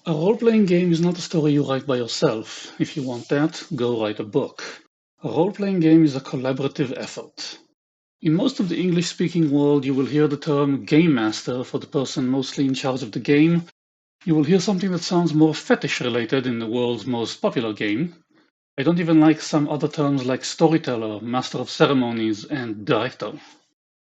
A role-playing game is not a story you write by yourself. If you want that, go write a book. A role-playing game is a collaborative effort. In most of the English-speaking world, you will hear the term game master for the person mostly in charge of the game. You will hear something that sounds more fetish-related in the world's most popular game. I don't even like some other terms like storyteller, master of ceremonies, and director.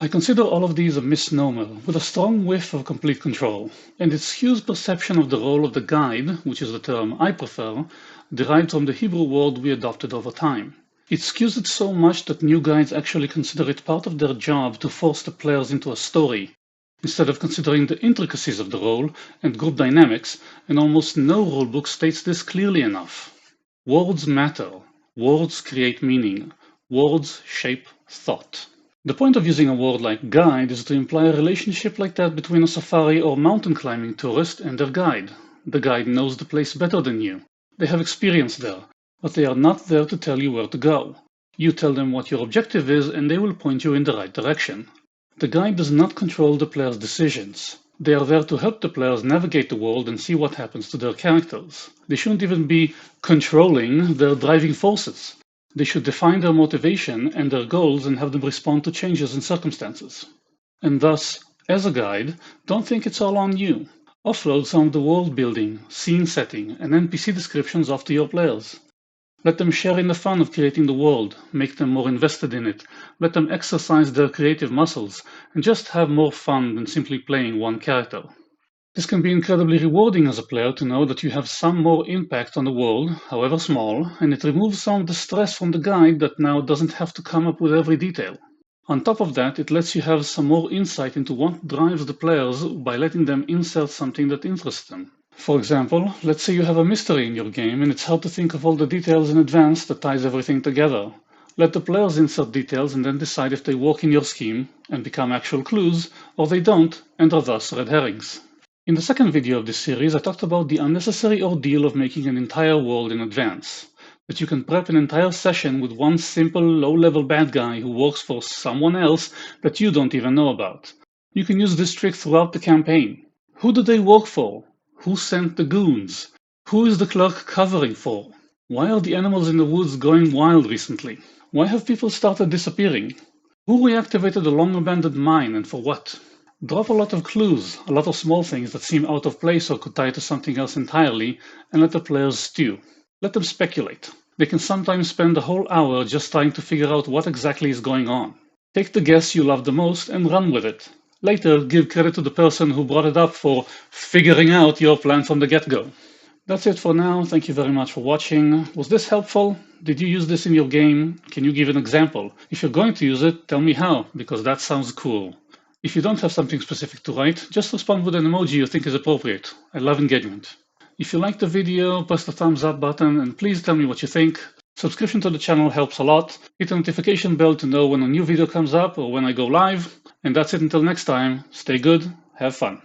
I consider all of these a misnomer, with a strong whiff of complete control, and it skews perception of the role of the guide, which is the term I prefer, derived from the Hebrew word we adopted over time. It skews it so much that new guides actually consider it part of their job to force the players into a story, instead of considering the intricacies of the role and group dynamics, and almost no rulebook states this clearly enough. Words matter. Words create meaning. Words shape thought. The point of using a word like guide is to imply a relationship like that between a safari or mountain climbing tourist and their guide. The guide knows the place better than you. They have experience there, but they are not there to tell you where to go. You tell them what your objective is and they will point you in the right direction. The guide does not control the player's decisions. They are there to help the players navigate the world and see what happens to their characters. They shouldn't even be controlling their driving forces. They should define their motivation and their goals and have them respond to changes in circumstances. And thus, as a guide, don't think it's all on you. Offload some of the world building, scene setting, and NPC descriptions off to your players. Let them share in the fun of creating the world, make them more invested in it, let them exercise their creative muscles, and just have more fun than simply playing one character. This can be incredibly rewarding as a player to know that you have some more impact on the world, however small, and it removes some of the stress from the guide that now doesn't have to come up with every detail. On top of that, it lets you have some more insight into what drives the players by letting them insert something that interests them. For example, let's say you have a mystery in your game and it's hard to think of all the details in advance that ties everything together. Let the players insert details and then decide if they work in your scheme and become actual clues, or they don't and are thus red herrings. In the second video of this series, I talked about the unnecessary ordeal of making an entire world in advance. That you can prep an entire session with one simple low-level bad guy who works for someone else that you don't even know about. You can use this trick throughout the campaign. Who do they work for? Who sent the goons? Who is the clerk covering for? Why are the animals in the woods going wild recently? Why have people started disappearing? Who reactivated a long-abandoned mine and for what? Drop a lot of clues, a lot of small things that seem out of place or could tie to something else entirely, and let the players stew. Let them speculate. They can sometimes spend a whole hour just trying to figure out what exactly is going on. Take the guess you love the most and run with it. Later, give credit to the person who brought it up for figuring out your plan from the get-go. That's it for now. Thank you very much for watching. Was this helpful? Did you use this in your game? Can you give an example? If you're going to use it, tell me how, because that sounds cool. If you don't have something specific to write, just respond with an emoji you think is appropriate. I love engagement. If you liked the video, press the thumbs up button and please tell me what you think. Subscription to the channel helps a lot. Hit the notification bell to know when a new video comes up or when I go live. And that's it until next time. Stay good, have fun.